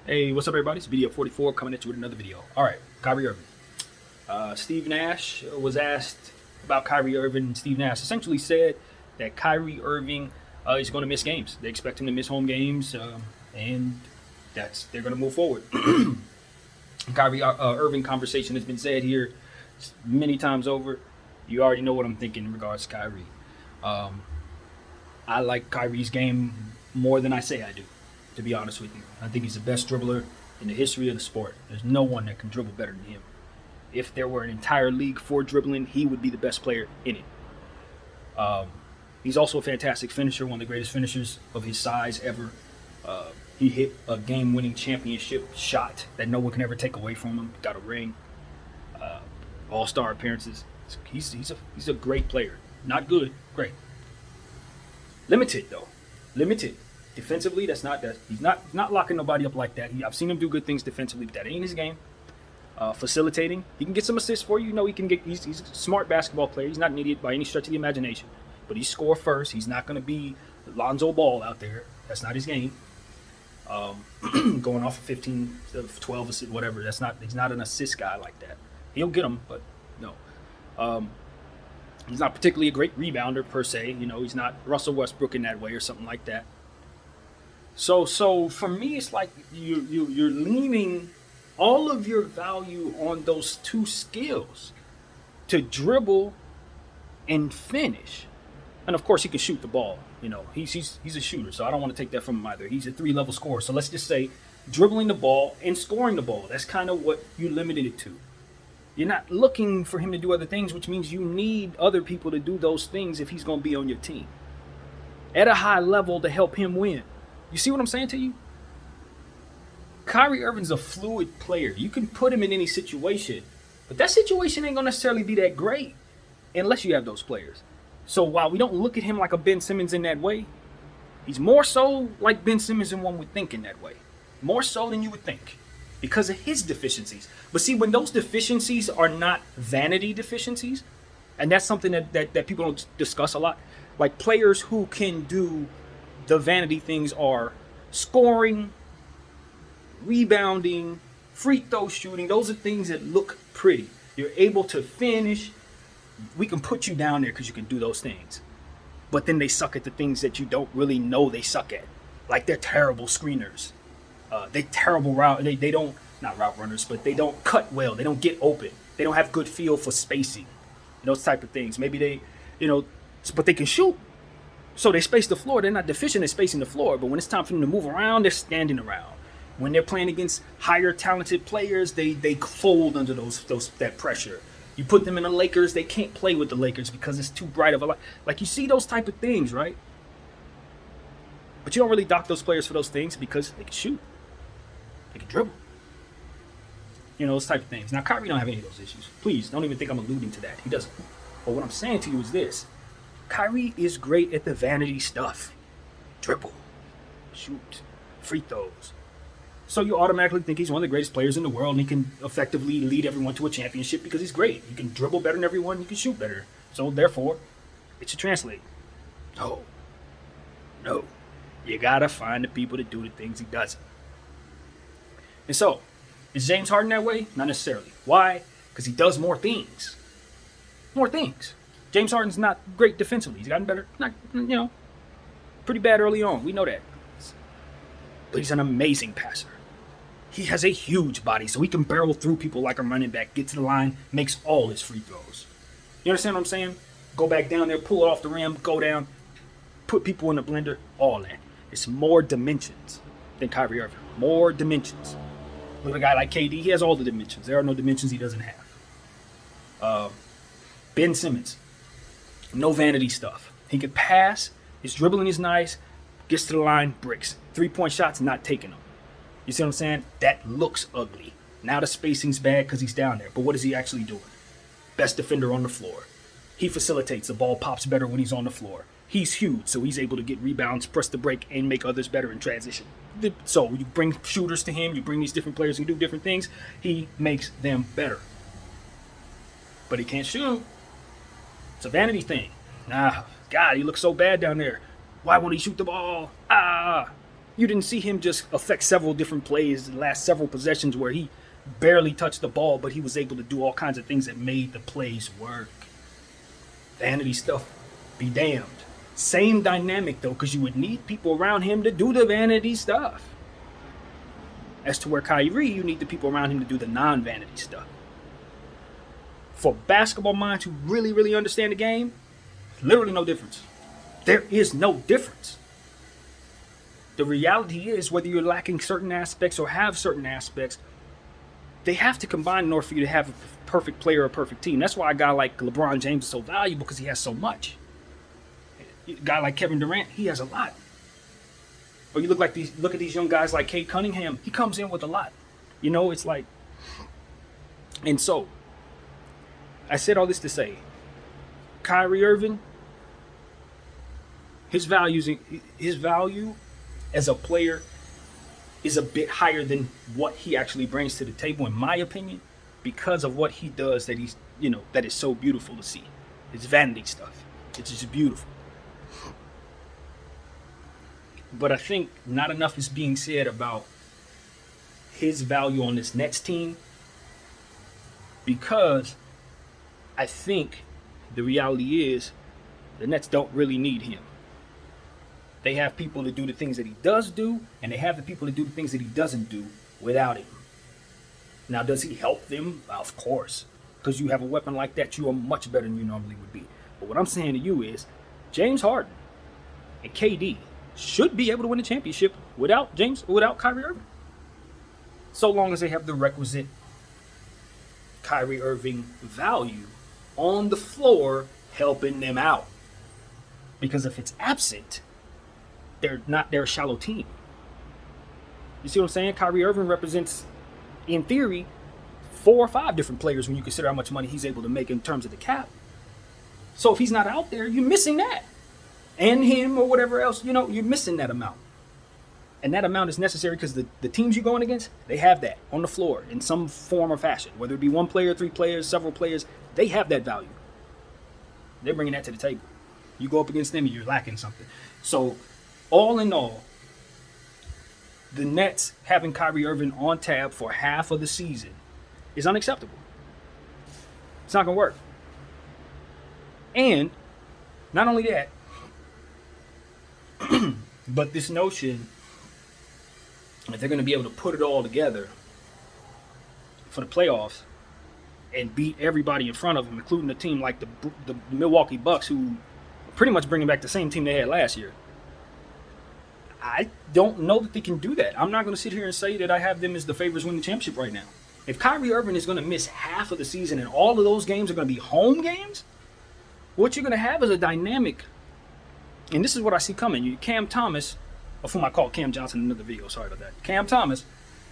Hey, what's up, everybody? It's video 44 coming at you with another video. All right, Kyrie Irving. Steve Nash was asked about Kyrie Irving, and Steve Nash essentially said that Kyrie Irving is going to miss games. They expect him to miss home games, and they're going to move forward. Kyrie Irving conversation has been said here many times over. You already know what I'm thinking in regards to Kyrie. I like Kyrie's game more than I say I do, to be honest with you. I think he's the best dribbler in the history of the sport. There's no one that can dribble better than him. If there were an entire league for dribbling, he would be the best player in it. He's also a fantastic finisher, one of the greatest finishers of his size ever. He hit a game-winning championship shot that no one can ever take away from him. Got a ring, all-star appearances. He's a great player. Not good, great. Limited though, limited. Defensively, he's not locking nobody up like that. I've seen him do good things defensively, but that ain't his game. Facilitating, he can get some assists for you. You know, he's a smart basketball player. He's not an idiot by any stretch of the imagination, but he score first. He's not going to be Lonzo Ball out there. That's not his game. Going off of 15, 12 assists, whatever. He's not an assist guy like that. He'll get them, but no. He's not particularly a great rebounder per se. You know, he's not Russell Westbrook in that way or something like that. So for me, it's like you're leaning all of your value on those two skills, to dribble and finish. And of course, he can shoot the ball. You know, he's a shooter, so I don't want to take that from him either. He's a 3-level scorer. So let's just say dribbling the ball and scoring the ball. That's kind of what you limited it to. You're not looking for him to do other things, which means you need other people to do those things if he's going to be on your team at a high level to help him win. You see what I'm saying to you? Kyrie Irving's a fluid player. You can put him in any situation, but that situation ain't going to necessarily be that great unless you have those players. So while we don't look at him like a Ben Simmons in that way, he's more so like Ben Simmons than one would think in that way. More so than you would think because of his deficiencies. But see, when those deficiencies are not vanity deficiencies, and that's something that people don't discuss a lot, like players who can do the vanity things are scoring, rebounding, free throw shooting. Those are things that look pretty. You're able to finish. We can put you down there because you can do those things. But then they suck at the things that you don't really know they suck at. Like they're terrible screeners. They terrible route. They don't, not route runners, but they don't cut well. They don't get open. They don't have good feel for spacing. Those type of things. Maybe they, but they can shoot. So they space the floor. They're not deficient in spacing the floor. But when it's time for them to move around, they're standing around. When they're playing against higher talented players, they fold under that pressure. You put them in the Lakers, they can't play with the Lakers because it's too bright of a light. Like you see those type of things, right? But you don't really dock those players for those things because they can shoot. They can dribble. Those type of things. Now, Kyrie don't have any of those issues. Please, don't even think I'm alluding to that. He doesn't. But what I'm saying to you is this. Kyrie is great at the vanity stuff. Dribble. Shoot. Free throws. So you automatically think he's one of the greatest players in the world and he can effectively lead everyone to a championship because he's great. He can dribble better than everyone. He can shoot better. So therefore, it should translate. No. You got to find the people to do the things he doesn't. And so, is James Harden that way? Not necessarily. Why? Because he does more things. More things. James Harden's not great defensively. He's gotten better. Not, pretty bad early on. We know that. But he's an amazing passer. He has a huge body, so he can barrel through people like a running back, get to the line, makes all his free throws. You understand what I'm saying? Go back down there, pull it off the rim, go down, put people in the blender, all that. It's more dimensions than Kyrie Irving. More dimensions. Look at a guy like KD, he has all the dimensions. There are no dimensions he doesn't have. Ben Simmons, no vanity stuff. He can pass, his dribbling is nice, gets to the line, bricks. 3-point shots, not taking them. You see what I'm saying? That looks ugly. Now the spacing's bad because he's down there. But what is he actually doing? Best defender on the floor. He facilitates. The ball pops better when he's on the floor. He's huge, so he's able to get rebounds, press the break, and make others better in transition. So you bring shooters to him, you bring these different players who do different things, he makes them better. But he can't shoot. It's a vanity thing. God, he looks so bad down there. Why won't he shoot the ball? You didn't see him just affect several different plays, the last several possessions where he barely touched the ball, but he was able to do all kinds of things that made the plays work. Vanity stuff, be damned. Same dynamic though, because you would need people around him to do the vanity stuff. As to where Kyrie, you need the people around him to do the non-vanity stuff. For basketball minds who really, really understand the game, literally no difference. There is no difference. The reality is, whether you're lacking certain aspects or have certain aspects, they have to combine in order for you to have a perfect player or a perfect team. That's why a guy like LeBron James is so valuable, because he has so much. A guy like Kevin Durant, he has a lot. Or you look at these young guys like Cade Cunningham, he comes in with a lot. You know, it's like, and so I said all this to say, Kyrie Irving, his value as a player is a bit higher than what he actually brings to the table, in my opinion, because of what he does that is so beautiful to see. It's vanity stuff. It's just beautiful. But I think not enough is being said about his value on this Nets team, because I think the reality is the Nets don't really need him. They have people to do the things that he does do, and they have the people to do the things that he doesn't do without him. Now, does he help them? Of course. Because you have a weapon like that, you are much better than you normally would be. But what I'm saying to you is, James Harden and KD should be able to win the championship without Kyrie Irving. So long as they have the requisite Kyrie Irving value on the floor helping them out. Because if it's absent, they're a shallow team. You see what I'm saying? Kyrie Irving represents, in theory, 4 or 5 different players when you consider how much money he's able to make in terms of the cap. So if he's not out there, you're missing that. And him or whatever else, you're missing that amount. And that amount is necessary because the teams you're going against, they have that on the floor in some form or fashion. Whether it be 1 player, 3 players, several players, they have that value. They're bringing that to the table. You go up against them and you're lacking something. So, all in all, the Nets having Kyrie Irving on tab for half of the season is unacceptable. It's not going to work. And not only that, but this notion that they're going to be able to put it all together for the playoffs and beat everybody in front of them, including a team like the Milwaukee Bucks, who are pretty much bringing back the same team they had last year. I don't know that they can do that. I'm not going to sit here and say that I have them as the favorites winning the championship right now. If Kyrie Irving is going to miss half of the season and all of those games are going to be home games, what you're going to have is a dynamic. And this is what I see coming. Cam Thomas, of whom I called Cam Johnson in another video, sorry about that. Cam Thomas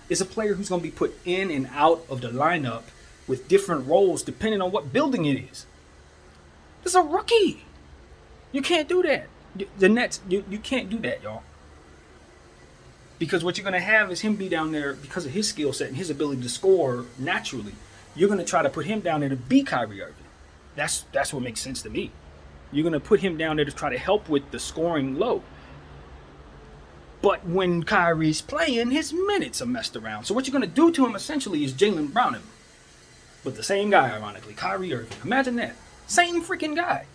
is a player who's going to be put in and out of the lineup with different roles depending on what building it is. This is a rookie. You can't do that. The Nets, you can't do that, y'all. Because what you're going to have is him be down there because of his skill set and his ability to score naturally. You're going to try to put him down there to be Kyrie Irving. That's what makes sense to me. You're going to put him down there to try to help with the scoring load. But when Kyrie's playing, his minutes are messed around. So what you're going to do to him essentially is Jaylen Brown him. But the same guy, ironically, Kyrie Irving. Imagine that. Same freaking guy.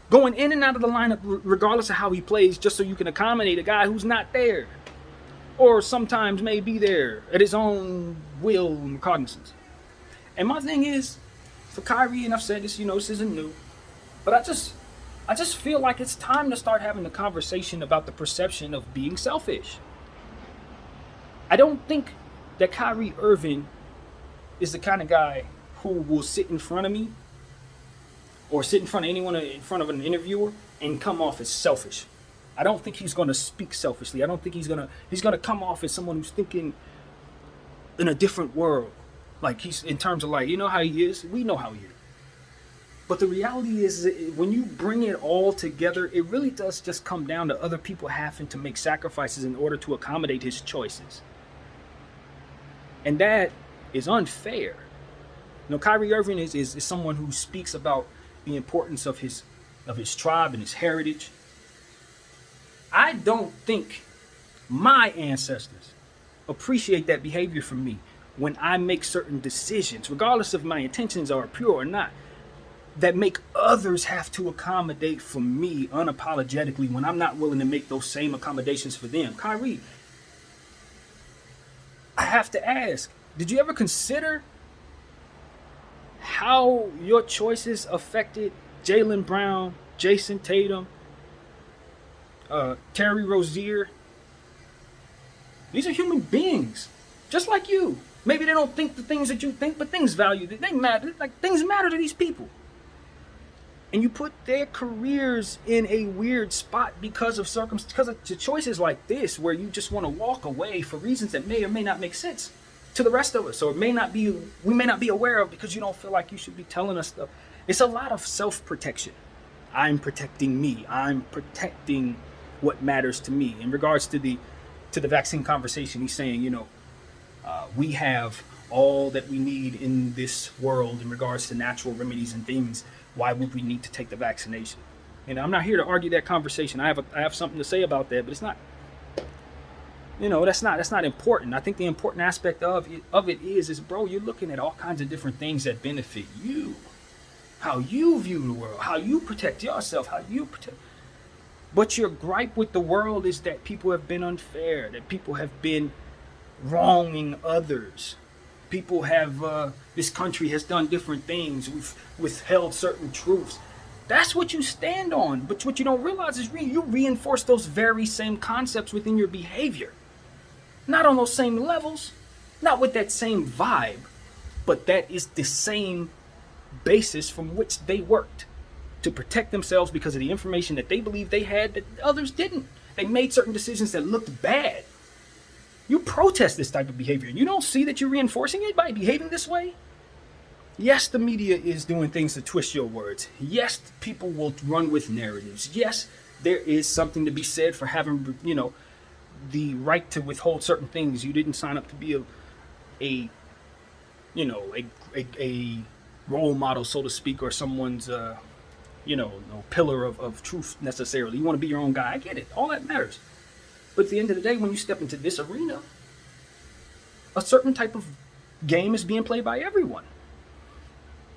Going in and out of the lineup regardless of how he plays, just so you can accommodate a guy who's not there. Or sometimes may be there at his own will and cognizance. And my thing is, for Kyrie, and I've said this, this isn't new, but I just feel like it's time to start having the conversation about the perception of being selfish. I don't think that Kyrie Irving is the kind of guy who will sit in front of me or sit in front of anyone in front of an interviewer and come off as selfish. I don't think he's going to speak selfishly. I don't think he's going to come off as someone who's thinking in a different world. Like he's in terms of like, how he is? We know how he is. But the reality is that when you bring it all together, it really does just come down to other people having to make sacrifices in order to accommodate his choices. And that is unfair. Kyrie Irving is someone who speaks about the importance of his tribe and his heritage. I don't think my ancestors appreciate that behavior from me when I make certain decisions, regardless if my intentions are pure or not, that make others have to accommodate for me unapologetically when I'm not willing to make those same accommodations for them. Kyrie, I have to ask, did you ever consider how your choices affected Jaylen Brown, Jason Tatum, Terry Rozier? These are human beings, just like you. Maybe they don't think the things that you think, but things value. They matter. Like, things matter to these people. And you put their careers in a weird spot because of choices like this, where you just want to walk away for reasons that may or may not make sense to the rest of us, or we may not be aware of because you don't feel like you should be telling us stuff. It's a lot of self-protection. I'm protecting me. I'm protecting what matters to me. In regards to the vaccine conversation, he's saying, we have all that we need in this world in regards to natural remedies and things. Why would we need to take the vaccination? And I'm not here to argue that conversation. I have something to say about that, but it's not. That's not important. I think the important aspect of it is, bro, you're looking at all kinds of different things that benefit you, how you view the world, how you protect yourself, But your gripe with the world is that people have been unfair, that people have been wronging others. People have, this country has done different things. We've withheld certain truths. That's what you stand on. But what you don't realize is you reinforce those very same concepts within your behavior. Not on those same levels, not with that same vibe, but that is the same basis from which they worked to protect themselves because of the information that they believed they had that others didn't. They made certain decisions that looked bad. You protest this type of behavior. You don't see that you're reinforcing it by behaving this way? Yes, the media is doing things to twist your words. Yes, people will run with narratives. Yes, there is something to be said for having, the right to withhold certain things. You didn't sign up to be a role model, so to speak, or someone's, pillar of truth necessarily. You want to be your own guy. I get it. All that matters. But at the end of the day, when you step into this arena, a certain type of game is being played by everyone.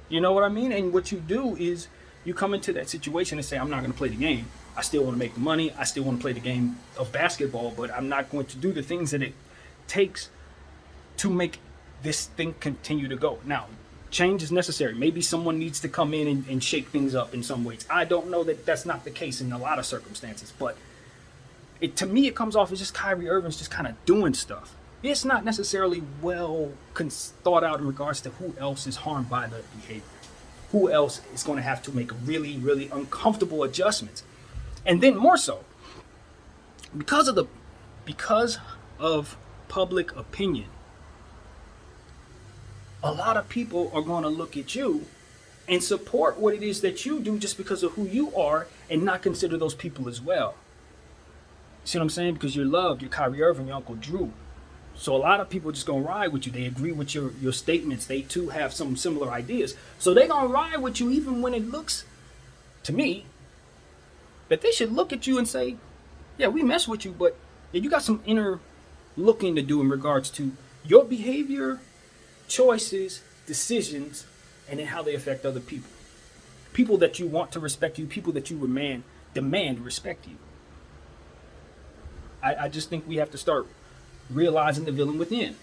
You know what I mean? And what you do is you come into that situation and say, I'm not going to play the game. I still want to make the money. I still want to play the game of basketball, but I'm not going to do the things that it takes to make this thing continue to go. Now, change is necessary. Maybe someone needs to come in and shake things up in some ways. I don't know that that's not the case in a lot of circumstances, but to me, it comes off as just Kyrie Irving's just kind of doing stuff. It's not necessarily well thought out in regards to who else is harmed by the behavior. Who else is going to have to make really, really uncomfortable adjustments. And then more so, because of public opinion, a lot of people are going to look at you and support what it is that you do just because of who you are and not consider those people as well. See what I'm saying? Because you're loved, you're Kyrie Irving, your Uncle Drew. So a lot of people are just going to ride with you. They agree with your statements. They too have some similar ideas. So they're going to ride with you even when it looks, to me, that they should look at you and say, yeah, we mess with you, but yeah, you got some inner looking to do in regards to your behavior, choices, decisions, and then how they affect other people. People that you want to respect you, people that you demand respect you. I just think we have to start realizing the villain within.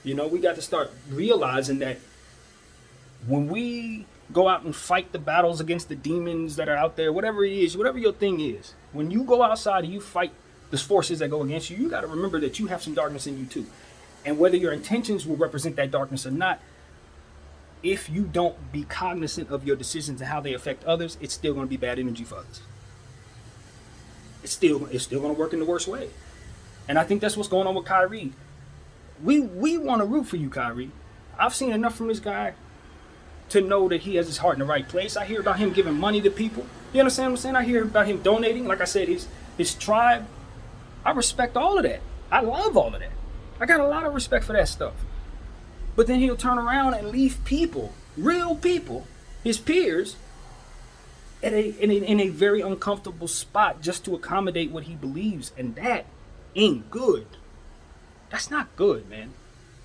We got to start realizing that when we go out and fight the battles against the demons that are out there, whatever it is, whatever your thing is, when you go outside and you fight the forces that go against you, you got to remember that you have some darkness in you too. And whether your intentions will represent that darkness or not, if you don't be cognizant of your decisions and how they affect others, it's still going to be bad energy for others. It's still going to work in the worst way. And I think that's what's going on with Kyrie. We want to root for you, Kyrie. I've seen enough from this guy to know that he has his heart in the right place. I hear about him giving money to people. You understand what I'm saying? I hear about him donating. Like I said, his tribe. I respect all of that. I love all of that. I got a lot of respect for that stuff. But then he'll turn around and leave people, real people, his peers, in a very uncomfortable spot just to accommodate what he believes. And that ain't good. That's not good, man.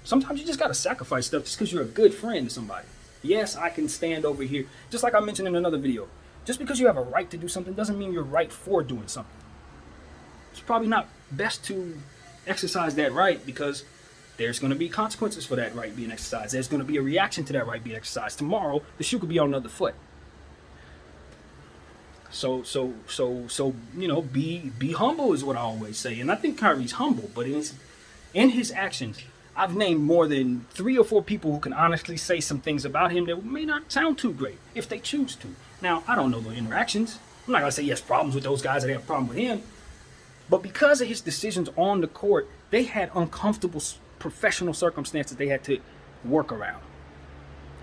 Sometimes you just gotta sacrifice stuff just because you're a good friend to somebody. Yes, I can stand over here, just like I mentioned in another video. Just because you have a right to do something doesn't mean you're right for doing something. It's probably not best to exercise that right because there's going to be consequences for that right being exercised. There's going to be a reaction to that right being exercised. Tomorrow, the shoe could be on another foot. So be humble is what I always say. And I think Kyrie's humble, but in his actions, I've named more than 3 or 4 people who can honestly say some things about him that may not sound too great if they choose to. Now, I don't know the interactions. I'm not going to say he has problems with those guys that have a problem with him. But because of his decisions on the court, they had uncomfortable professional circumstances they had to work around.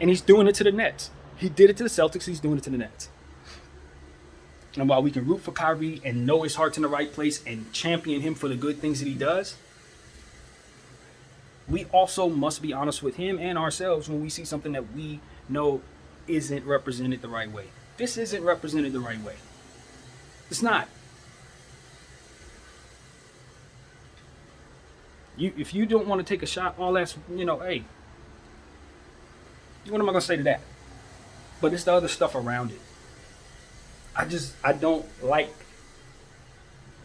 And he's doing it to the Nets. He did it to the Celtics. He's doing it to the Nets. And while we can root for Kyrie and know his heart's in the right place and champion him for the good things that he does, we also must be honest with him and ourselves when we see something that we know isn't represented the right way. This isn't represented the right way. It's not. If you don't want to take a shot, all that's, hey, what am I going to say to that? But it's the other stuff around it. I don't like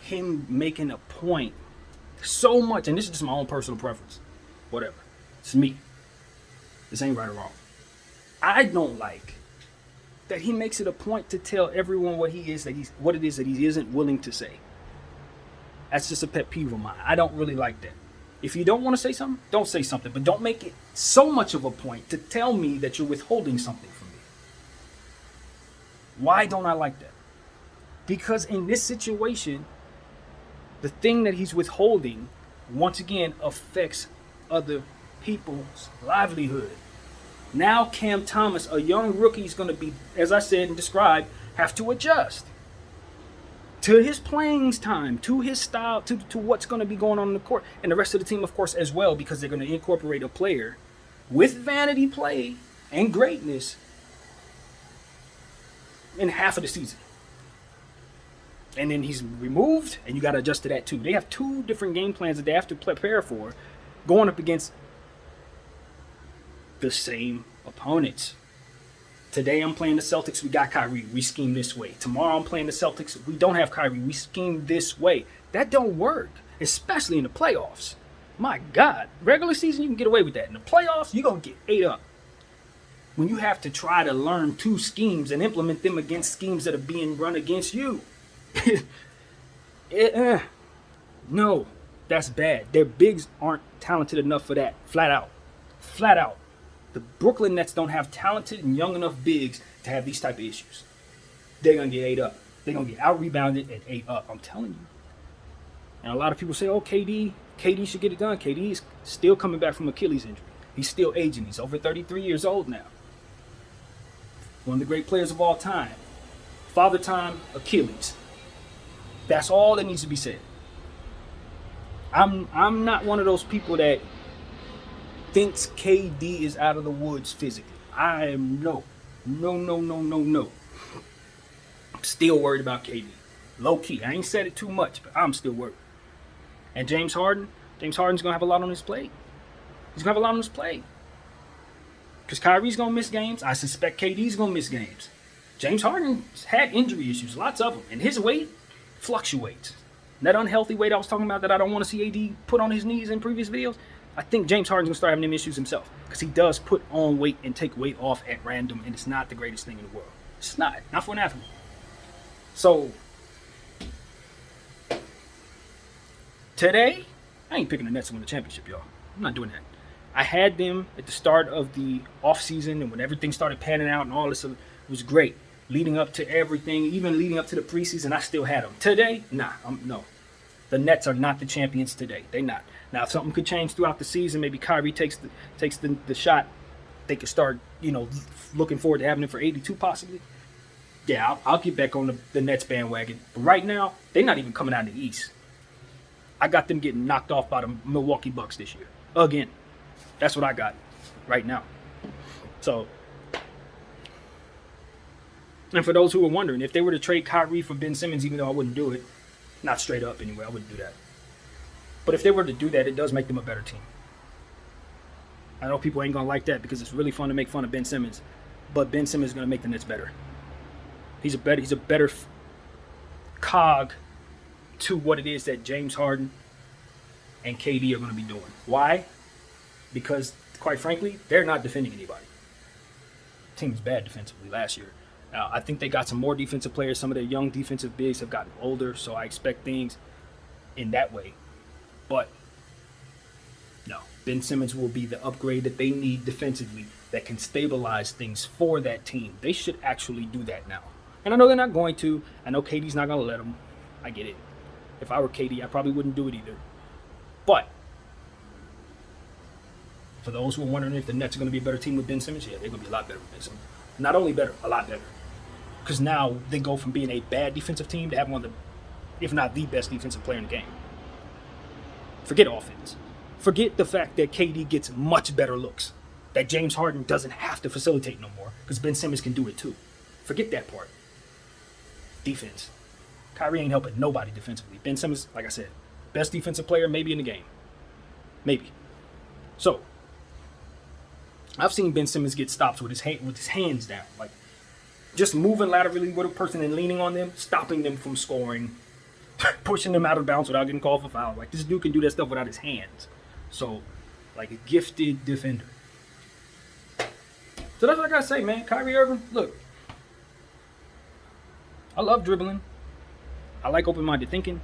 him making a point so much, and this is just my own personal preference. Whatever. It's me. This ain't right or wrong. I don't like that he makes it a point to tell everyone what it is that he isn't willing to say. That's just a pet peeve of mine. I don't really like that. If you don't want to say something, don't say something. But don't make it so much of a point to tell me that you're withholding something from me. Why don't I like that? Because in this situation, the thing that he's withholding, once again, affects other people's livelihood. Now Cam Thomas, a young rookie, is going to be, as I said and described, have to adjust to his playing time, to his style, to what's going to be going on in the court. And the rest of the team, of course, as well, because they're going to incorporate a player with vanity play and greatness in half of the season. And then he's removed, and you got to adjust to that too. They have 2 different game plans that they have to prepare for, going up against the same opponents. Today I'm playing the Celtics, we got Kyrie, we scheme this way. Tomorrow I'm playing the Celtics, we don't have Kyrie, we scheme this way. That don't work, especially in the playoffs. My God, regular season you can get away with that. In the playoffs, you're going to get ate up. When you have to try to learn 2 schemes and implement them against schemes that are being run against you. No, that's bad. Their bigs aren't talented enough for that. Flat out. The Brooklyn Nets don't have talented and young enough bigs to have these type of issues. They're going to get ate up. They're going to get out-rebounded and ate up. I'm telling you. And a lot of people say, oh, KD should get it done. KD is still coming back from Achilles injury. He's still aging. He's over 33 years old now. One of the great players of all time. Father time, Achilles. That's all that needs to be said. I'm not one of those people that thinks KD is out of the woods physically. I am no. I'm still worried about KD. Low key. I ain't said it too much, but I'm still worried. And James Harden's going to have a lot on his plate. He's going to have a lot on his plate. Because Kyrie's going to miss games. I suspect KD's going to miss games. James Harden's had injury issues, lots of them. And his weight fluctuates. That unhealthy weight I was talking about that I don't want to see AD put on his knees in previous videos, I think James Harden's going to start having them issues himself. Because he does put on weight and take weight off at random, and it's not the greatest thing in the world. It's not for an athlete. So, today, I ain't picking the Nets to win the championship, y'all. I'm not doing that. I had them at the start of the offseason, and when everything started panning out and all this, it was great. Leading up to everything, even leading up to the preseason, I still had them. Today, no. The Nets are not the champions today. They're not. Now, if something could change throughout the season, maybe Kyrie takes the shot, they could start, looking forward to having him for 82 possibly. Yeah, I'll get back on the Nets bandwagon. But right now, they're not even coming out of the East. I got them getting knocked off by the Milwaukee Bucks this year. Again. That's what I got right now. So, and for those who were wondering, if they were to trade Kyrie for Ben Simmons, even though I wouldn't do it, not straight up anyway, I wouldn't do that. But if they were to do that, it does make them a better team. I know people ain't going to like that because it's really fun to make fun of Ben Simmons. But Ben Simmons is going to make the Nets better. He's a better cog to what it is that James Harden and KD are going to be doing. Why? Because, quite frankly, they're not defending anybody. The team was bad defensively last year. Now, I think they got some more defensive players. Some of their young defensive bigs have gotten older, so I expect things in that way. But, no, Ben Simmons will be the upgrade that they need defensively that can stabilize things for that team. They should actually do that now. And I know they're not going to. I know KD's not going to let them. I get it. If I were KD, I probably wouldn't do it either. But for those who are wondering if the Nets are going to be a better team with Ben Simmons, yeah, they're going to be a lot better with Ben Simmons. Not only better, a lot better. Because now they go from being a bad defensive team to having one of the, if not the best defensive player in the game. Forget offense. Forget the fact that KD gets much better looks. That James Harden doesn't have to facilitate no more because Ben Simmons can do it too. Forget that part. Defense. Kyrie ain't helping nobody defensively. Ben Simmons, like I said, best defensive player maybe in the game. Maybe. So, I've seen Ben Simmons get stops with his hands down. Like, just moving laterally with a person and leaning on them, stopping them from scoring, pushing them out of bounds without getting called for foul. Like, this dude can do that stuff without his hands. So, like a gifted defender. So that's what I gotta say, man. Kyrie Irving, look. I love dribbling. I like open-minded thinking.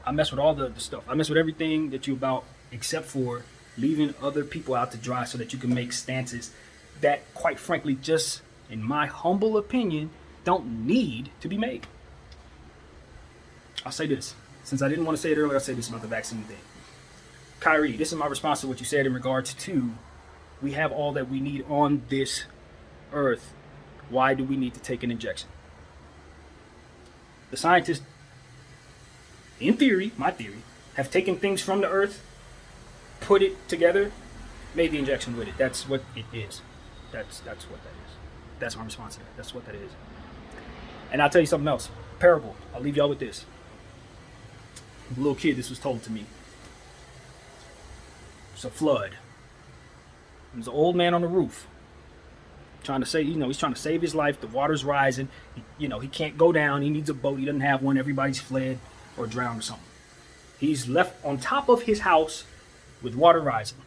I mess with all the stuff. I mess with everything that you about except for leaving other people out to dry so that you can make stances that, quite frankly, just, in my humble opinion, don't need to be made. I'll say this. Since I didn't want to say it earlier, I'll say this about the vaccine thing. Kyrie, this is my response to what you said in regards to we have all that we need on this earth. Why do we need to take an injection? The scientists, in theory, my theory, have taken things from the earth, put it together, made the injection with it. That's what it is. That's what that is. That's my response to that. That's what that is. And I'll tell you something else. Parable. I'll leave y'all with this. As a little kid, this was told to me. It's a flood. There's an old man on the roof trying to say, he's trying to save his life. The water's rising. He can't go down. He needs a boat. He doesn't have one. Everybody's fled or drowned or something. He's left on top of his house with water rising.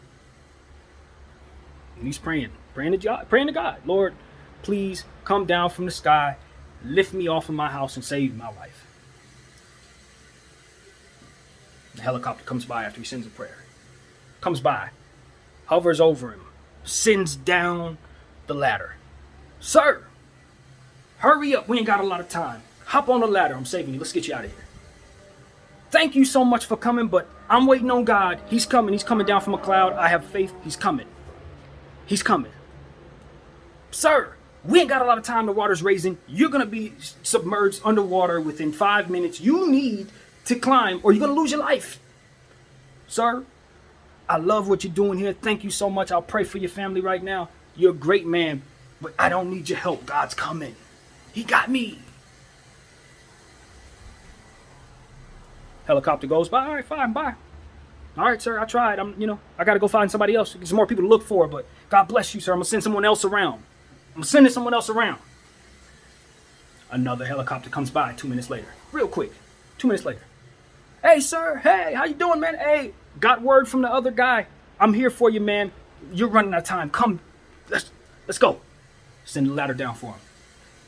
And he's praying to God. Lord, please come down from the sky, lift me off of my house and save my life. The helicopter comes by after he sends a prayer. Comes by, hovers over him, sends down the ladder. Sir, hurry up. We ain't got a lot of time. Hop on the ladder. I'm saving you. Let's get you out of here. Thank you so much for coming, but I'm waiting on God. He's coming. He's coming down from a cloud. I have faith. He's coming. He's coming. Sir, we ain't got a lot of time. The water's raising. You're going to be submerged underwater within 5 minutes. You need to climb or you're going to lose your life. Sir, I love what you're doing here. Thank you so much. I'll pray for your family right now. You're a great man, but I don't need your help. God's coming. He got me. Helicopter goes by. All right, fine, bye. All right, sir, I tried. I got to go find somebody else. There's more people to look for, but God bless you, sir. I'm going to send someone else around. I'm sending someone else around. Another helicopter comes by 2 minutes later. Real quick. 2 minutes later. Hey, sir. Hey, how you doing, man? Hey, got word from the other guy. I'm here for you, man. You're running out of time. Come. Let's go. Send the ladder down for him.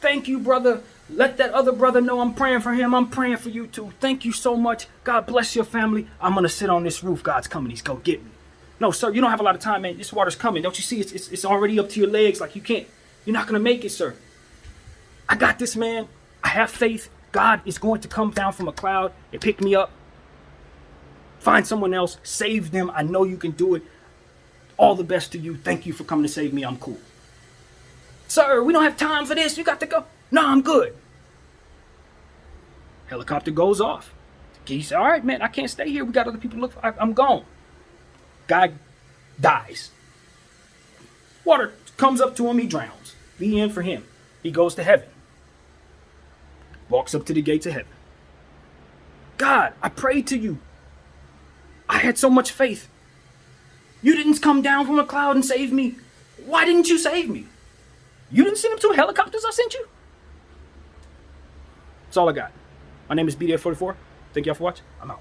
Thank you, brother. Let that other brother know I'm praying for him. I'm praying for you, too. Thank you so much. God bless your family. I'm going to sit on this roof. God's coming. He's going to get me. No, sir, you don't have a lot of time, man. This water's coming. Don't you see? It's already up to your legs. Like, you can't. You're not going to make it, sir. I got this, man. I have faith. God is going to come down from a cloud and pick me up. Find someone else. Save them. I know you can do it. All the best to you. Thank you for coming to save me. I'm cool. Sir, we don't have time for this. You got to go. No, I'm good. Helicopter goes off. He said, all right, man, I can't stay here. We got other people to look for. I'm gone. Guy dies. Water comes up to him. He drowns. The end for him. He goes to heaven. Walks up to the gates of heaven. God, I prayed to you. I had so much faith. You didn't come down from a cloud and save me. Why didn't you save me? You didn't send them 2 helicopters I sent you? That's all I got. My name is BDF44. Thank y'all for watching. I'm out.